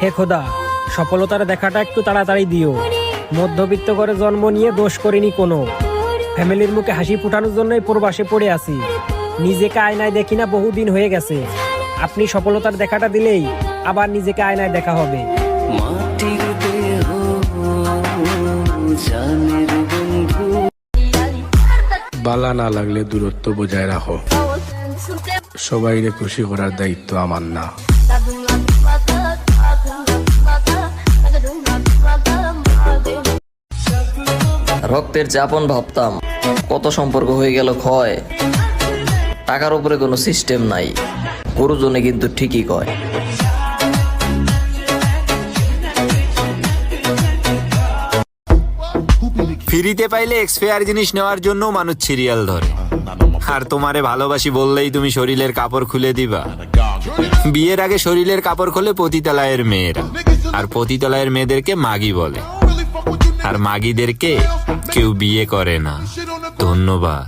হে খোদা, সফলতার দেখাটা একটু তাড়াতাড়ি দিও। মধ্যবিত্ত করে জন্ম নিয়ে দোষ করিনি কোনো। ফ্যামিলির মুখে হাসি ফুটানোর জন্যই প্রবাসে পড়ে আছি। নিজেকে আয়নায় দেখি না, বহুদিন হয়ে গেছে। আপনি সফলতার দেখাটা দিলেই আবার নিজেকে আয়নায় দেখা হবে। মাটির দেহ জানের বন্ধু। বালা না লাগলে দূরত্ব বজায় রাখো। সবাইকে খুশি করার দায়িত্ব আমার না। রক্তের যে আপন ভাবতাম, কত সম্পর্ক হয়ে গেল ক্ষয়। টাকার উপরে কোনো সিস্টেম নাই, গুরুজনে কিন্তু ঠিকই কয়। ফ্রিতে পাইলে এক্সপায়ার জিনিস নেওয়ার জন্য মানুষ সিরিয়াল ধরে। আর তোমারে ভালোবাসি বললেই তুমি শরীরের কাপড় খুলে দিবা। বিয়ের আগে শরীরের কাপড় খোলে পতিতালয়ের মেয়েরা, আর পতিতালয়ের মেয়েদেরকে মাগি বলে, আর মাগিদেরকে কেউ বিয়ে করে না। ধন্যবাদ।